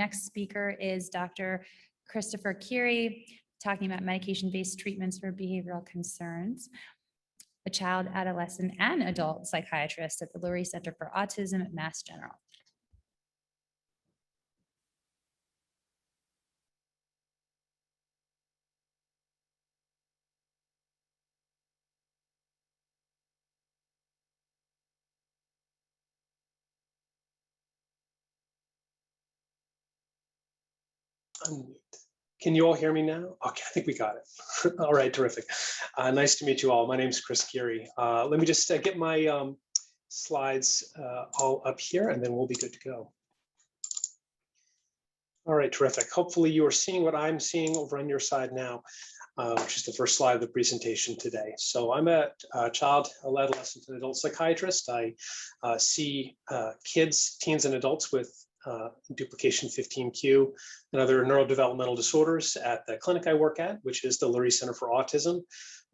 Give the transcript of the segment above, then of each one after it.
Next speaker is Dr. Christopher Curie, talking about medication-based treatments for behavioral concerns. A child, adolescent, and adult psychiatrist at the Lurie Center for Autism at Mass General. Can you all hear me now? Okay, I think we got it. All right, terrific. Nice to meet you all. My name is Chris Curie. Let me just get my slides all up here, and then we'll be good to go. All right, terrific. Hopefully you are seeing what I'm seeing over on your side now, which is the first slide of the presentation today. So I'm a child, adolescent, and adult psychiatrist. I see kids, teens, and adults with duplication 15q and other neurodevelopmental disorders at the clinic I work at, which is the Lurie Center for Autism.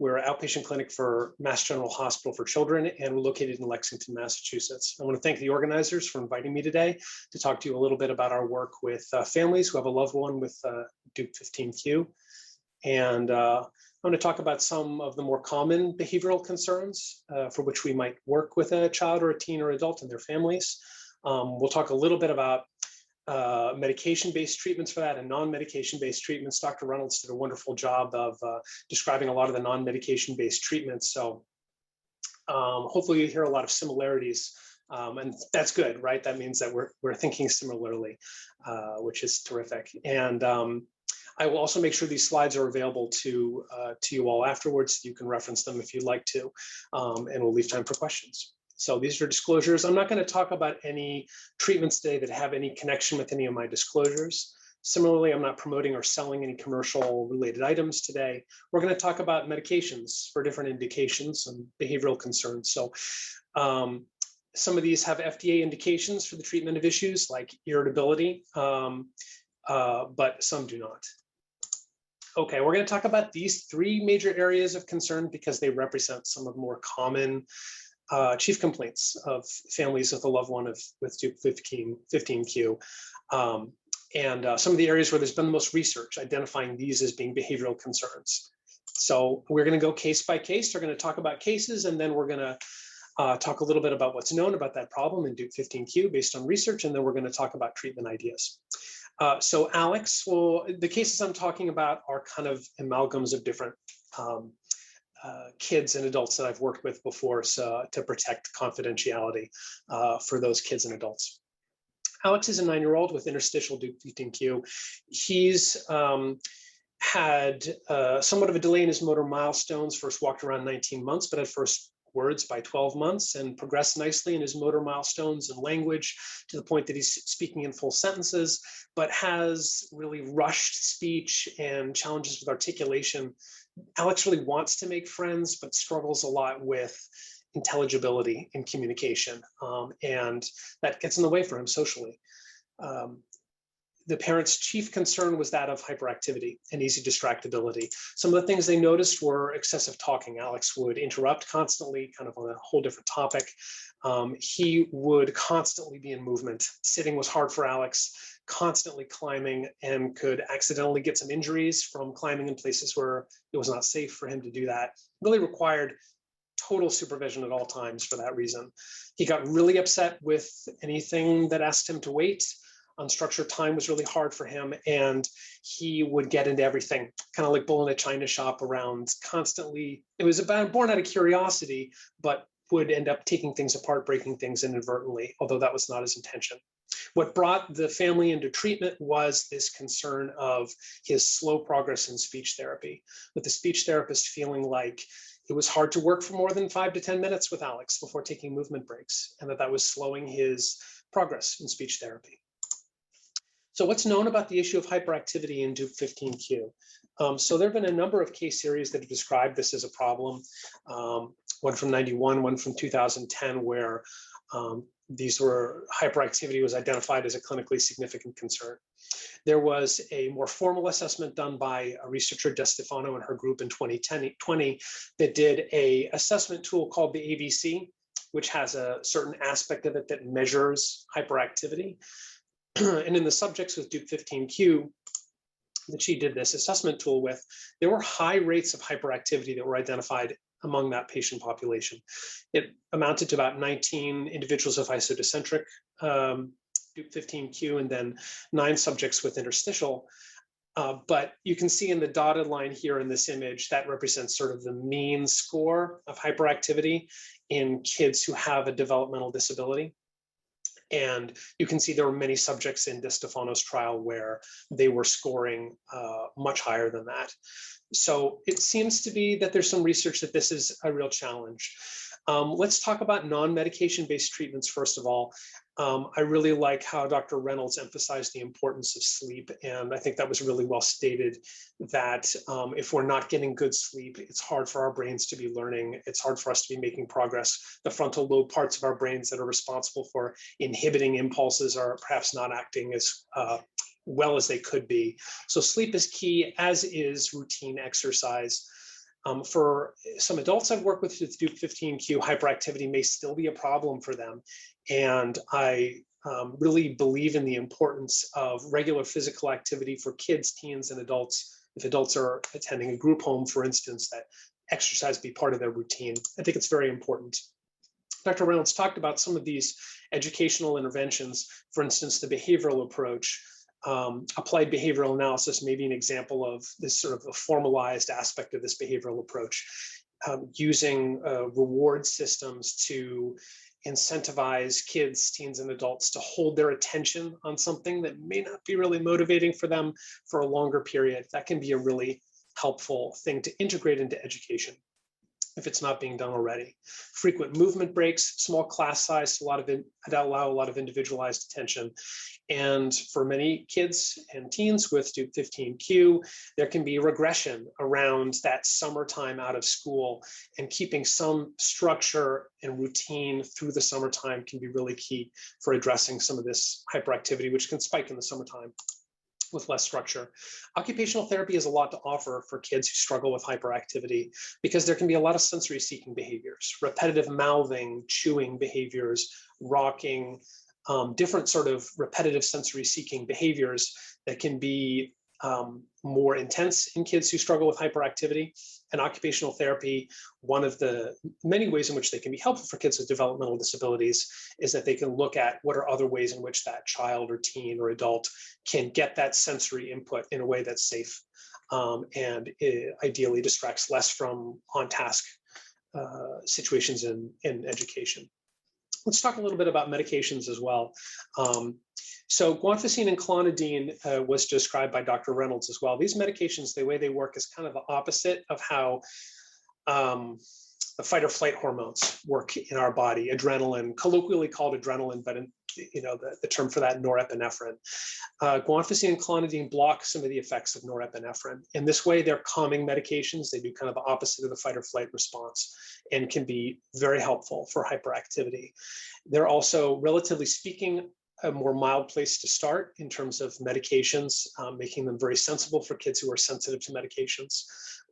We're an outpatient clinic for Mass General Hospital for Children, and we're located in Lexington, Massachusetts. I want to thank the organizers for inviting me today to talk to you a little bit about our work with families who have a loved one with Dup 15q. And I'm going to talk about some of the more common behavioral concerns for which we might work with a child or a teen or adult and their families. We'll talk a little bit about medication-based treatments for that and non-medication-based treatments. Dr. Reynolds did a wonderful job of describing a lot of the non-medication-based treatments. So hopefully you hear a lot of similarities, and that's good, right? That means that we're thinking similarly, which is terrific. And I will also make sure these slides are available to you all afterwards, so you can reference them if you'd like to, and we'll leave time for questions. So these are disclosures. I'm not going to talk about any treatments today that have any connection with any of my disclosures. Similarly, I'm not promoting or selling any commercial related items today. We're going to talk about medications for different indications and behavioral concerns. So some of these have FDA indications for the treatment of issues like irritability, but some do not. Okay, we're going to talk about these three major areas of concern because they represent some of the more common chief complaints of families with a loved one with Dup 15q. And some of the areas where there's been the most research identifying these as being behavioral concerns. So we're going to go case by case. We're going to talk about cases, and then we're going to talk a little bit about what's known about that problem in Dup 15q based on research, and then we're going to talk about treatment ideas. So Alex, well, the cases I'm talking about are kind of amalgams of different kids and adults that I've worked with before, so to protect confidentiality for those kids and adults. Alex is a 9-year-old with interstitial Dup 15q. He's had somewhat of a delay in his motor milestones, first walked around 19 months, but had first words by 12 months and progressed nicely in his motor milestones and language to the point that he's speaking in full sentences, but has really rushed speech and challenges with articulation. Alex really wants to make friends, but struggles a lot with intelligibility in communication, and that gets in the way for him socially. The parents' chief concern was that of hyperactivity and easy distractibility. Some of the things they noticed were excessive talking. Alex would interrupt constantly, kind of on a whole different topic. He would constantly be in movement. Sitting was hard for Alex, constantly climbing, and could accidentally get some injuries from climbing in places where it was not safe for him to do that. Really required total supervision at all times for that reason. He got really upset with anything that asked him to wait. Unstructured time was really hard for him, and he would get into everything, kind of like bull in a china shop around constantly. It was born out of curiosity, but would end up taking things apart, breaking things inadvertently, although that was not his intention. What brought the family into treatment was this concern of his slow progress in speech therapy, with the speech therapist feeling like it was hard to work for more than 5 to 10 minutes with Alex before taking movement breaks, and that was slowing his progress in speech therapy. So what's known about the issue of hyperactivity in Dup 15q? So there have been a number of case series that have described this as a problem. One from 91, one from 2010, where hyperactivity was identified as a clinically significant concern. There was a more formal assessment done by a researcher, DeStefano, and her group in 2020 that did an assessment tool called the ABC, which has a certain aspect of it that measures hyperactivity. And in the subjects with Dup15q that she did this assessment tool with, there were high rates of hyperactivity that were identified among that patient population. It amounted to about 19 individuals with isodecentric Dup15q, and then 9 subjects with interstitial. But you can see in the dotted line here in this image, that represents sort of the mean score of hyperactivity in kids who have a developmental disability. And you can see there were many subjects in DiStefano's trial where they were scoring much higher than that. So it seems to be that there's some research that this is a real challenge. Let's talk about non-medication-based treatments first of all. I really like how Dr. Reynolds emphasized the importance of sleep, and I think that was really well stated, that if we're not getting good sleep, it's hard for our brains to be learning. It's hard for us to be making progress. The frontal lobe parts of our brains that are responsible for inhibiting impulses are perhaps not acting as well as they could be. So sleep is key, as is routine exercise. For some adults I've worked with Dup15q, hyperactivity may still be a problem for them. And I really believe in the importance of regular physical activity for kids, teens, and adults. If adults are attending a group home, for instance, that exercise be part of their routine. I think it's very important. Dr. Reynolds talked about some of these educational interventions, for instance, the behavioral approach. Applied behavioral analysis may be an example of this sort of a formalized aspect of this behavioral approach, using reward systems to incentivize kids, teens, and adults to hold their attention on something that may not be really motivating for them for a longer period. That can be a really helpful thing to integrate into education if it's not being done already. Frequent movement breaks, small class size, allow a lot of individualized attention. And for many kids and teens with Dup15q, there can be regression around that summertime out of school, and keeping some structure and routine through the summertime can be really key for addressing some of this hyperactivity, which can spike in the summertime with less structure. Occupational therapy has a lot to offer for kids who struggle with hyperactivity, because there can be a lot of sensory seeking behaviors, repetitive mouthing, chewing behaviors, rocking, different sort of repetitive sensory seeking behaviors that can be more intense in kids who struggle with hyperactivity. And occupational therapy, one of the many ways in which they can be helpful for kids with developmental disabilities, is that they can look at what are other ways in which that child or teen or adult can get that sensory input in a way that's safe, and ideally distracts less from on-task situations in education. Let's talk a little bit about medications as well. So Guanfacine and Clonidine was described by Dr. Reynolds as well. These medications, the way they work is kind of the opposite of how the fight or flight hormones work in our body. Adrenaline, colloquially called adrenaline, but the term for that, norepinephrine. Guanfacine and Clonidine block some of the effects of norepinephrine. In this way, they're calming medications. They do kind of the opposite of the fight or flight response, and can be very helpful for hyperactivity. They're also, relatively speaking, a more mild place to start in terms of medications, making them very sensible for kids who are sensitive to medications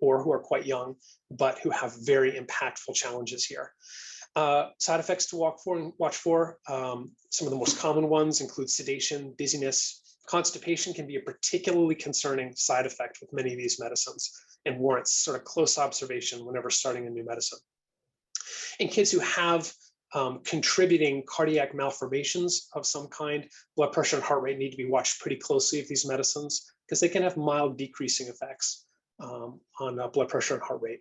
or who are quite young, but who have very impactful challenges here. Side effects to watch for. Some of the most common ones include sedation, dizziness. Constipation can be a particularly concerning side effect with many of these medicines, and warrants sort of close observation whenever starting a new medicine. In kids who have contributing cardiac malformations of some kind, blood pressure and heart rate need to be watched pretty closely with these medicines, because they can have mild decreasing effects on blood pressure and heart rate.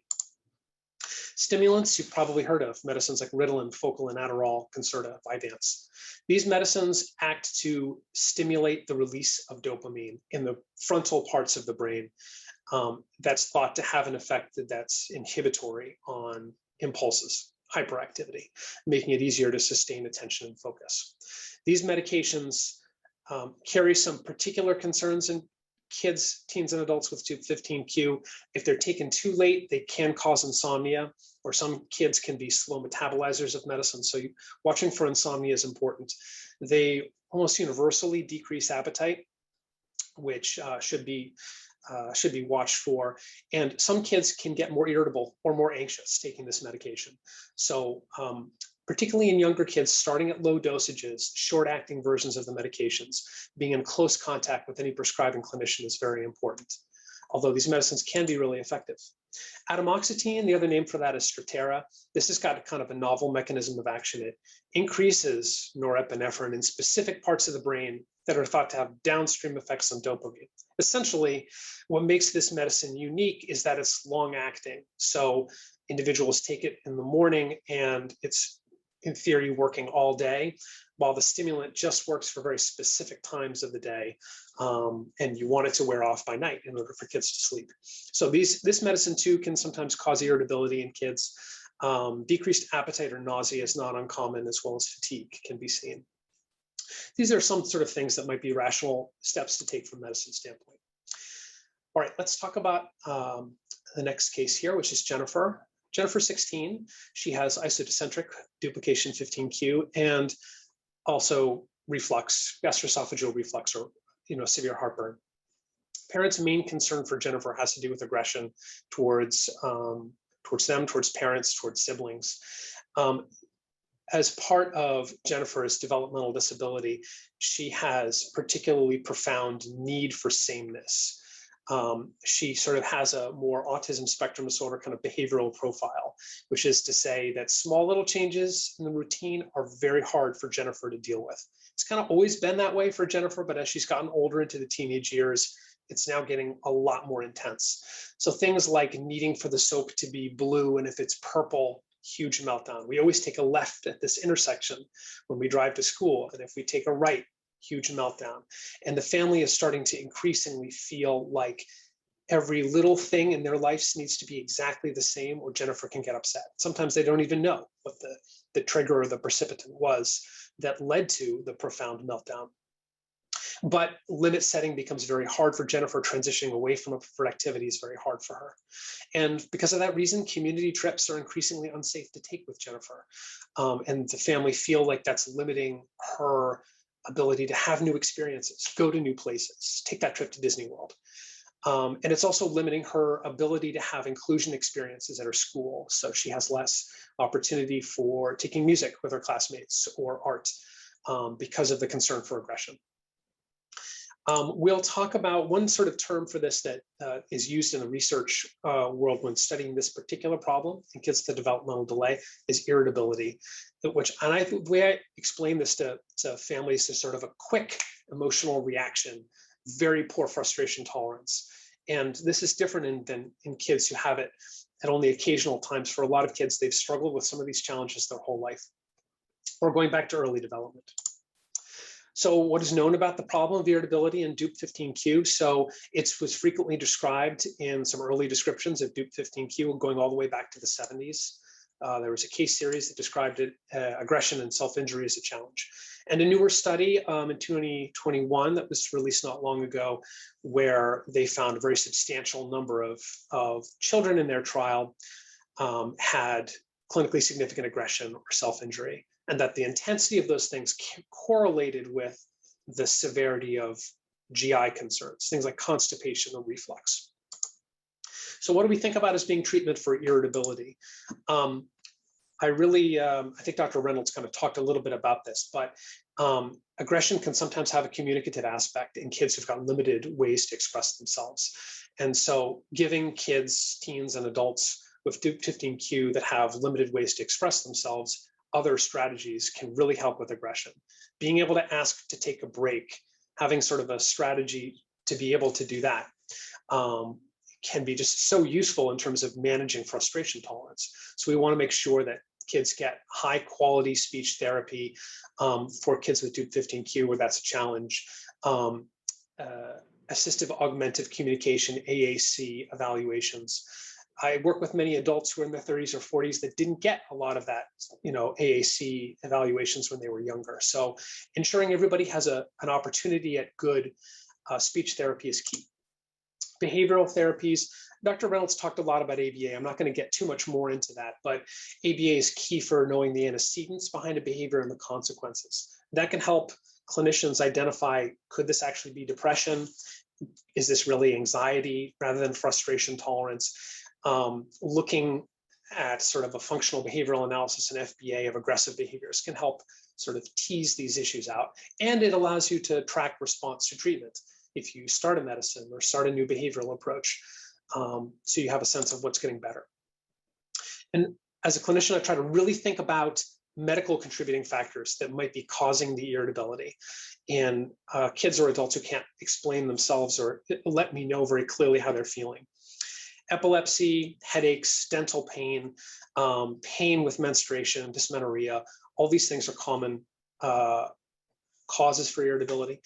Stimulants, you've probably heard of, medicines like Ritalin, Focalin, Adderall, Concerta, Vyvanse. These medicines act to stimulate the release of dopamine in the frontal parts of the brain. That's thought to have an effect that's inhibitory on impulses, hyperactivity, making it easier to sustain attention and focus. These medications carry some particular concerns in kids, teens, and adults with Dup15q. If they're taken too late, they can cause insomnia, or some kids can be slow metabolizers of medicine. So watching for insomnia is important. They almost universally decrease appetite, which should be watched for. And some kids can get more irritable or more anxious taking this medication. So particularly in younger kids, starting at low dosages, short-acting versions of the medications, being in close contact with any prescribing clinician is very important, although these medicines can be really effective. Atomoxetine, the other name for that is Strattera. This has got kind of a novel mechanism of action. It increases norepinephrine in specific parts of the brain that are thought to have downstream effects on dopamine. Essentially, what makes this medicine unique is that it's long-acting. So individuals take it in the morning and it's, in theory, working all day, while the stimulant just works for very specific times of the day, and you want it to wear off by night in order for kids to sleep. So this medicine too can sometimes cause irritability in kids. Decreased appetite or nausea is not uncommon, as well as fatigue can be seen. These are some sort of things that might be rational steps to take from a medicine standpoint. All right, let's talk about the next case here, which is Jennifer. Jennifer, 16, she has isodencentric duplication 15q and also reflux, gastroesophageal reflux, or severe heartburn. Parents' main concern for Jennifer has to do with aggression towards them, towards parents, towards siblings. As part of Jennifer's developmental disability, she has particularly profound need for sameness. She sort of has a more autism spectrum disorder kind of behavioral profile, which is to say that small little changes in the routine are very hard for Jennifer to deal with. It's kind of always been that way for Jennifer, but as she's gotten older into the teenage years, it's now getting a lot more intense. So things like needing for the soap to be blue, and if it's purple, huge meltdown. We always take a left at this intersection when we drive to school, and if we take a right, huge meltdown. And the family is starting to increasingly feel like every little thing in their lives needs to be exactly the same, or Jennifer can get upset. Sometimes they don't even know what the trigger or the precipitant was that led to the profound meltdown. But limit setting becomes very hard for Jennifer. Transitioning away from a preferred activity is very hard for her. And because of that reason, community trips are increasingly unsafe to take with Jennifer. And the family feel like that's limiting her ability to have new experiences, go to new places, take that trip to Disney World. And it's also limiting her ability to have inclusion experiences at her school. So she has less opportunity for taking music with her classmates or art because of the concern for aggression. We'll talk about one sort of term for this that is used in the research world when studying this particular problem in kids with developmental delay is irritability, the way I explain this to families is sort of a quick emotional reaction, very poor frustration tolerance. And this is different than in kids who have it at only occasional times. For a lot of kids, they've struggled with some of these challenges their whole life. Or going back to early development. So what is known about the problem of irritability in DUP15Q? So it was frequently described in some early descriptions of DUP15Q going all the way back to the 70s. There was a case series that described it, aggression and self-injury as a challenge. And a newer study in 2021 that was released not long ago, where they found a very substantial number of children in their trial had clinically significant aggression or self-injury, and that the intensity of those things correlated with the severity of GI concerns, things like constipation or reflux. So what do we think about as being treatment for irritability? I think Dr. Reynolds kind of talked a little bit about this, but aggression can sometimes have a communicative aspect in kids who've got limited ways to express themselves. And so giving kids, teens, and adults with DUP15Q that have limited ways to express themselves other strategies can really help with aggression. Being able to ask to take a break, having sort of a strategy to be able to do that can be just so useful in terms of managing frustration tolerance. So we want to make sure that kids get high quality speech therapy for kids with DUP15Q where that's a challenge. Assistive augmentative communication, AAC evaluations. I work with many adults who are in their 30s or 40s that didn't get a lot of that, AAC evaluations when they were younger. So ensuring everybody has an opportunity at good speech therapy is key. Behavioral therapies, Dr. Reynolds talked a lot about ABA. I'm not going to get too much more into that, but ABA is key for knowing the antecedents behind a behavior and the consequences. That can help clinicians identify, could this actually be depression? Is this really anxiety rather than frustration tolerance? Looking at sort of a functional behavioral analysis and FBA of aggressive behaviors can help sort of tease these issues out. And it allows you to track response to treatment if you start a medicine or start a new behavioral approach. So you have a sense of what's getting better. And as a clinician, I try to really think about medical contributing factors that might be causing the irritability in kids or adults who can't explain themselves or let me know very clearly how they're feeling. Epilepsy, headaches, dental pain, pain with menstruation, dysmenorrhea, all these things are common causes for irritability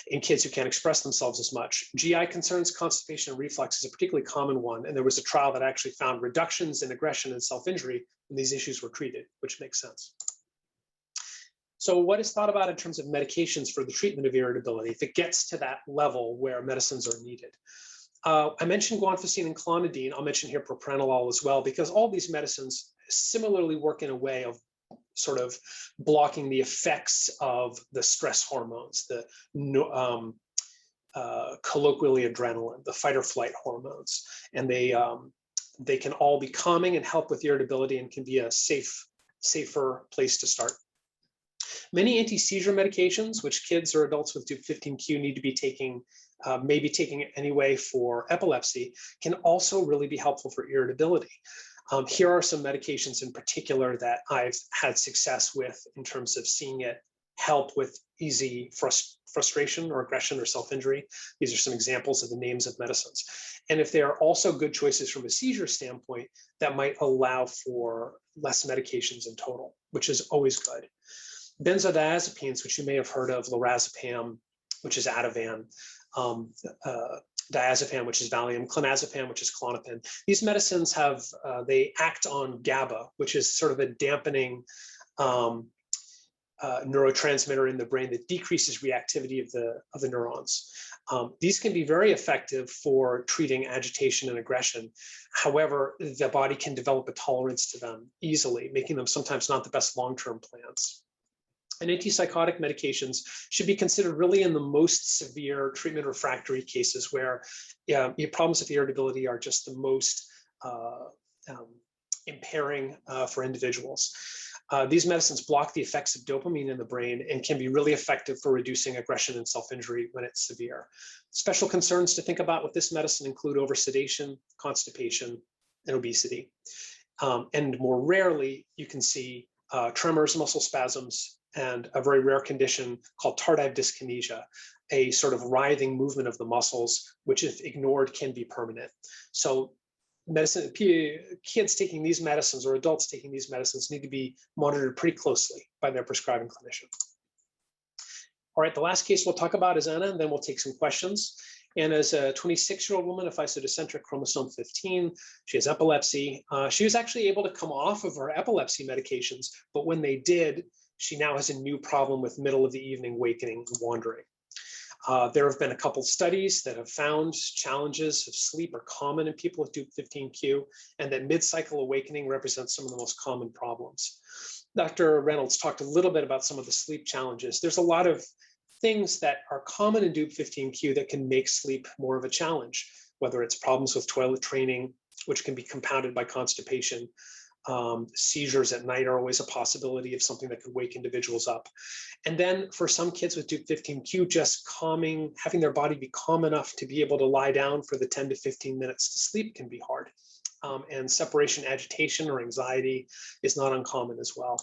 in kids who can't express themselves as much. GI concerns, constipation, and reflux is a particularly common one. And there was a trial that actually found reductions in aggression and self-injury when these issues were treated, which makes sense. So what is thought about in terms of medications for the treatment of irritability if it gets to that level where medicines are needed? I mentioned Guanfacine and Clonidine. I'll mention here propranolol as well, because all these medicines similarly work in a way of sort of blocking the effects of the stress hormones, the colloquially adrenaline, the fight or flight hormones. And they can all be calming and help with irritability and can be a safer place to start. Many anti-seizure medications, which kids or adults with Dup15q need to be taking, maybe taking it anyway for epilepsy, can also really be helpful for irritability. Here are some medications in particular that I've had success with in terms of seeing it help with easy frustration or aggression or self-injury. These are some examples of the names of medicines. And if they are also good choices from a seizure standpoint, that might allow for less medications in total, which is always good. Benzodiazepines, which you may have heard of, lorazepam, which is Ativan, diazepam, which is Valium, clonazepam, which is Klonopin. These medicines have, they act on GABA, which is sort of a dampening neurotransmitter in the brain that decreases reactivity of the neurons. These can be very effective for treating agitation and aggression. However, the body can develop a tolerance to them easily, making them sometimes not the best long-term plans. And antipsychotic medications should be considered really in the most severe treatment refractory cases where problems with irritability are just the most impairing for individuals. These medicines block the effects of dopamine in the brain and can be really effective for reducing aggression and self-injury when it's severe. Special concerns to think about with this medicine include oversedation, constipation, and obesity. And more rarely, you can see tremors, muscle spasms, and a very rare condition called tardive dyskinesia, a sort of writhing movement of the muscles, which if ignored can be permanent. So kids taking these medicines or adults taking these medicines need to be monitored pretty closely by their prescribing clinician. All right, the last case we'll talk about is Anna, and then we'll take some questions. Anna is a 26-year-old woman of isodocentric chromosome 15. She has epilepsy. She was actually able to come off of her epilepsy medications, but when they did, she now has a new problem with middle of the evening wakening and wandering. There have been a couple studies that have found challenges of sleep are common in people with Dup15q, and that mid-cycle awakening represents some of the most common problems. Dr. Reynolds talked a little bit about some of the sleep challenges. There's a lot of things that are common in Dup15q that can make sleep more of a challenge, whether it's problems with toilet training, which can be compounded by constipation. Seizures at night are always a possibility of something that could wake individuals up. And then for some kids with Dup15q, just having their body be calm enough to be able to lie down for the 10 to 15 minutes to sleep can be hard. And separation agitation or anxiety is not uncommon as well.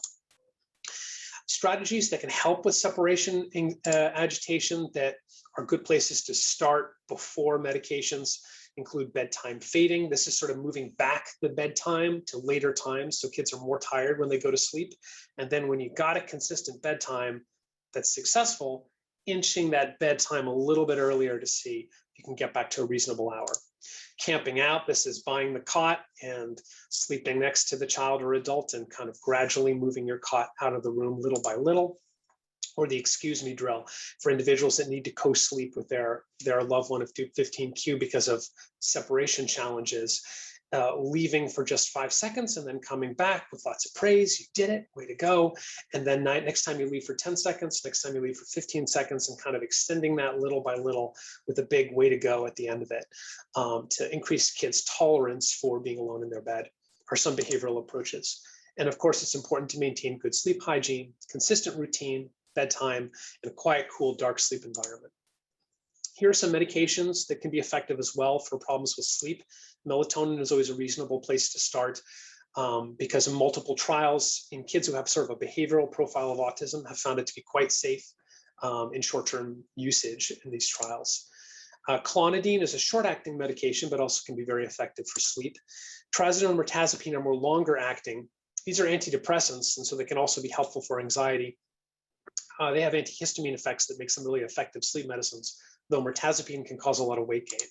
Strategies that can help with separation agitation that are good places to start before medications include bedtime fading. This is sort of moving back the bedtime to later times, so kids are more tired when they go to sleep. And then when you got a consistent bedtime that's successful, inching that bedtime a little bit earlier to see if you can get back to a reasonable hour. Camping out, this is buying the cot and sleeping next to the child or adult and kind of gradually moving your cot out of the room little by little. Or the excuse me drill for individuals that need to co-sleep with their loved one of Dup15q because of separation challenges, leaving for just 5 seconds and then coming back with lots of praise. You did it, way to go. And then next time you leave for 10 seconds, next time you leave for 15 seconds, and kind of extending that little by little with a big way to go at the end of it to increase kids' tolerance for being alone in their bed are some behavioral approaches. And of course, it's important to maintain good sleep hygiene, consistent routine, bedtime, and a quiet, cool, dark sleep environment. Here are some medications that can be effective as well for problems with sleep. Melatonin is always a reasonable place to start because in multiple trials in kids who have sort of a behavioral profile of autism have found it to be quite safe in short-term usage in these trials. Clonidine is a short-acting medication, but also can be very effective for sleep. Trazodone and mirtazapine are more longer-acting. These are antidepressants, and so they can also be helpful for anxiety. They have antihistamine effects that makes them really effective sleep medicines, though mirtazapine can cause a lot of weight gain.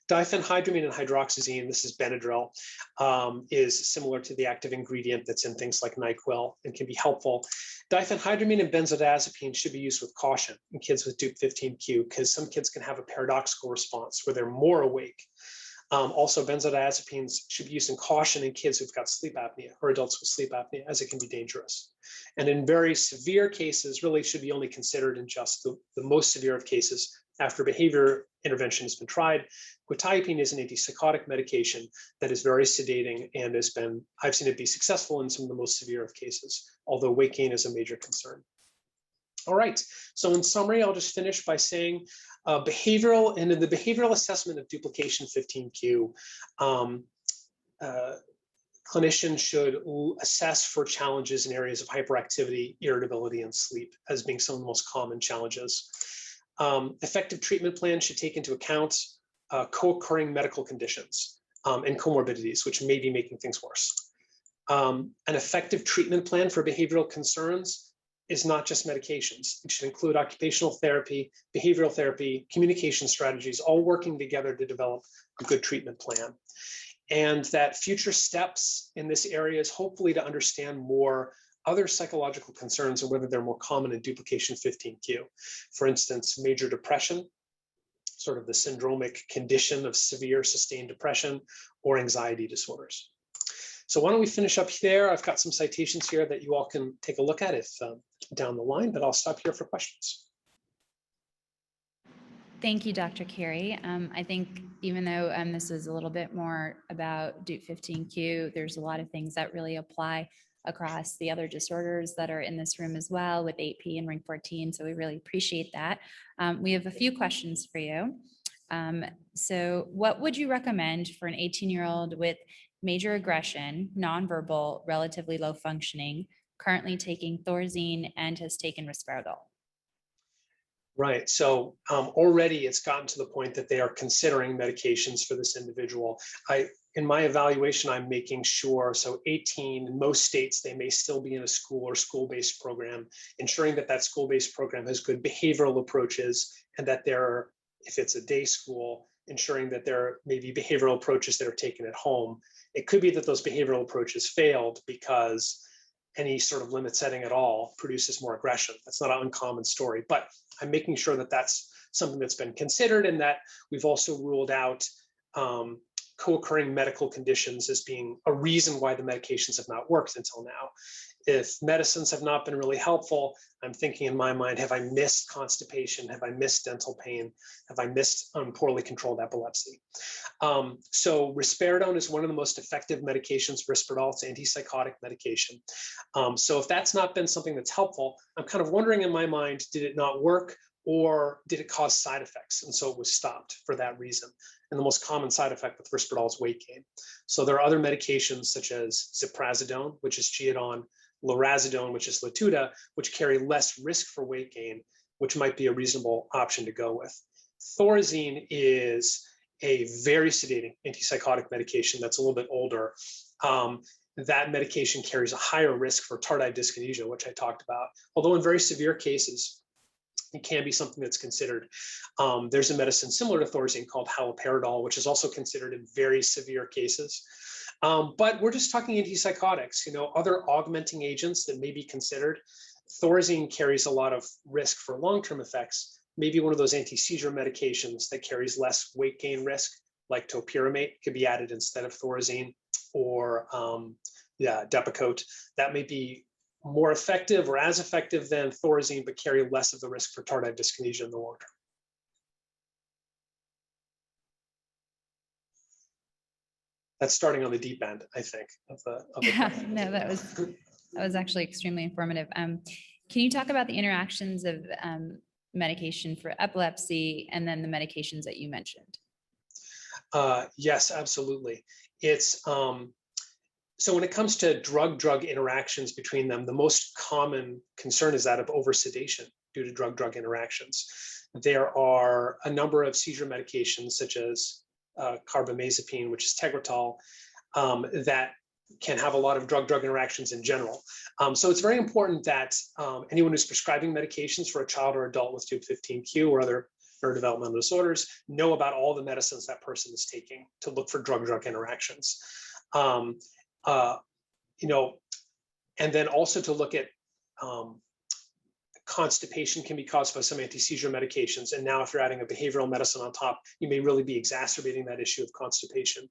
Diethylhydramine and Hydroxyzine, this is Benadryl, is similar to the active ingredient that's in things like NyQuil and can be helpful. Diethylhydramine and benzodiazepines should be used with caution in kids with DUP15Q because some kids can have a paradoxical response where they're more awake. Also, benzodiazepines should be used in caution in kids who've got sleep apnea or adults with sleep apnea, as it can be dangerous. And in very severe cases, really should be only considered in just the most severe of cases after behavior intervention has been tried. Quetiapine is an antipsychotic medication that is very sedating and I've seen it be successful in some of the most severe of cases, although weight gain is a major concern. All right, so in summary, I'll just finish by saying in the behavioral assessment of duplication 15q, clinicians should assess for challenges in areas of hyperactivity, irritability, and sleep as being some of the most common challenges. Effective treatment plans should take into account co-occurring medical conditions and comorbidities, which may be making things worse. An effective treatment plan for behavioral concerns is not just medications. It should include occupational therapy, behavioral therapy, communication strategies, all working together to develop a good treatment plan. And that future steps in this area is hopefully to understand more other psychological concerns and whether they're more common in duplication 15q. For instance, major depression, sort of the syndromic condition of severe sustained depression, or anxiety disorders. So why don't we finish up there? I've got some citations here that you all can take a look at if down the line, but I'll stop here for questions. Thank you, Dr. Carey. I think even though this is a little bit more about DUP15Q, there's a lot of things that really apply across the other disorders that are in this room as well with 8P and Ring 14. So we really appreciate that. We have a few questions for you. So what would you recommend for an 18-year-old with major aggression, nonverbal, relatively low functioning, currently taking Thorazine and has taken Risperidone? Right. So already it's gotten to the point that they are considering medications for this individual. In my evaluation, I'm making sure, so 18, in most states, they may still be in a school or school-based program, ensuring that that school-based program has good behavioral approaches and that there are, if it's a day school, ensuring that there may be behavioral approaches that are taken at home. It could be that those behavioral approaches failed because any sort of limit setting at all produces more aggression. That's not an uncommon story, but I'm making sure that that's something that's been considered and that we've also ruled out co-occurring medical conditions as being a reason why the medications have not worked until now. If medicines have not been really helpful, I'm thinking in my mind, have I missed constipation? Have I missed dental pain? Have I missed poorly controlled epilepsy? So risperidone is one of the most effective medications. Risperidone, it's antipsychotic medication. So if that's not been something that's helpful, I'm kind of wondering in my mind, did it not work or did it cause side effects? And so it was stopped for that reason. And the most common side effect with Risperidone is weight gain. So there are other medications such as ziprasidone, which is Geodon, lorazepam, which is Latuda, which carry less risk for weight gain, which might be a reasonable option to go with. Thorazine is a very sedating antipsychotic medication that's a little bit older. That medication carries a higher risk for tardive dyskinesia, which I talked about. Although in very severe cases, it can be something that's considered. There's a medicine similar to Thorazine called haloperidol, which is also considered in very severe cases. But we're just talking antipsychotics, other augmenting agents that may be considered. Thorazine carries a lot of risk for long-term effects. Maybe one of those anti-seizure medications that carries less weight gain risk, like topiramate, could be added instead of Thorazine, or Depakote. That may be more effective or as effective than Thorazine, but carry less of the risk for tardive dyskinesia in the long term. That's starting on the deep end, I think, of the. Yeah, no, that was actually extremely informative. Can you talk about the interactions of medication for epilepsy and then the medications that you mentioned? Yes, absolutely. It's so when it comes to drug-drug interactions between them, the most common concern is that of oversedation due to drug-drug interactions. There are a number of seizure medications, such as carbamazepine, which is Tegretol, that can have a lot of drug-drug interactions in general. So it's very important that anyone who's prescribing medications for a child or adult with Dup15q or other neurodevelopmental disorders know about all the medicines that person is taking to look for drug-drug interactions. And then also to look at constipation can be caused by some anti-seizure medications. And now if you're adding a behavioral medicine on top, you may really be exacerbating that issue of constipation.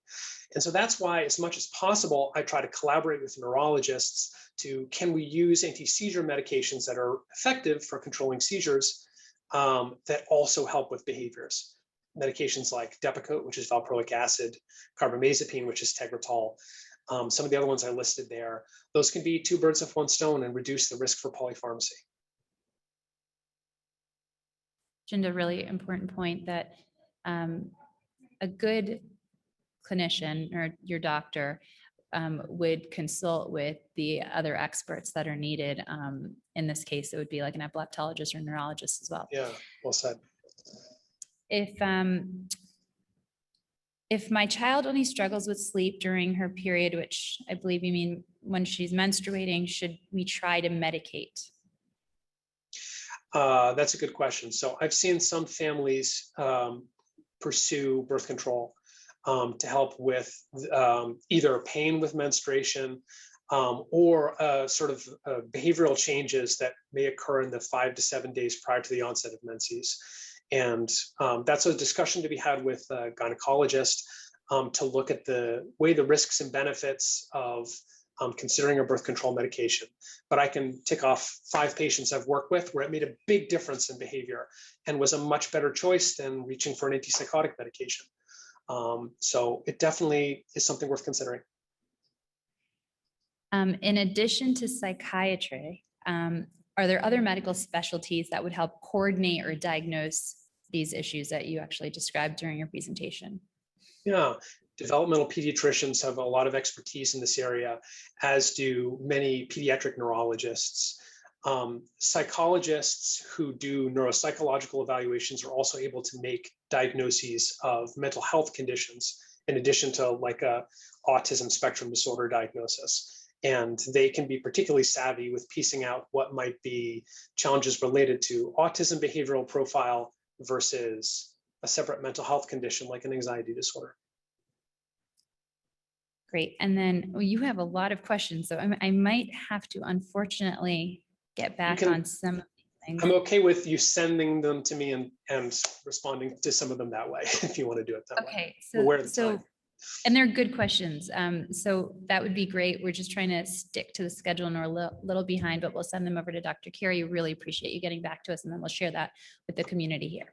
And so that's why, as much as possible, I try to collaborate with neurologists to, can we use anti-seizure medications that are effective for controlling seizures that also help with behaviors? Medications like Depakote, which is valproic acid, carbamazepine, which is Tegretol, some of the other ones I listed there, those can be two birds with one stone and reduce the risk for polypharmacy. A really important point that a good clinician or your doctor would consult with the other experts that are needed. In this case, it would be like an epileptologist or neurologist as well. Yeah, well said. If my child only struggles with sleep during her period, which I believe you mean when she's menstruating, should we try to medicate? That's a good question. So I've seen some families pursue birth control to help with either pain with menstruation or sort of behavioral changes that may occur in the 5 to 7 days prior to the onset of menses. And that's a discussion to be had with a gynecologist to look at the way the risks and benefits of considering a birth control medication. But I can tick off 5 patients I've worked with where it made a big difference in behavior and was a much better choice than reaching for an antipsychotic medication. So it definitely is something worth considering. In addition to psychiatry, are there other medical specialties that would help coordinate or diagnose these issues that you actually described during your presentation? Yeah, developmental pediatricians have a lot of expertise in this area, as do many pediatric neurologists. Psychologists who do neuropsychological evaluations are also able to make diagnoses of mental health conditions, in addition to like a autism spectrum disorder diagnosis. And they can be particularly savvy with piecing out what might be challenges related to autism behavioral profile versus a separate mental health condition like an anxiety disorder. Great. And then you have a lot of questions, so I might have to unfortunately get back on some of these things. I'm okay with you sending them to me and responding to some of them that way, if you want to do it that way. Okay, and they're good questions. So that would be great. We're just trying to stick to the schedule and we're a little behind, but we'll send them over to Dr. Carey. Really appreciate you getting back to us, and then we'll share that with the community here.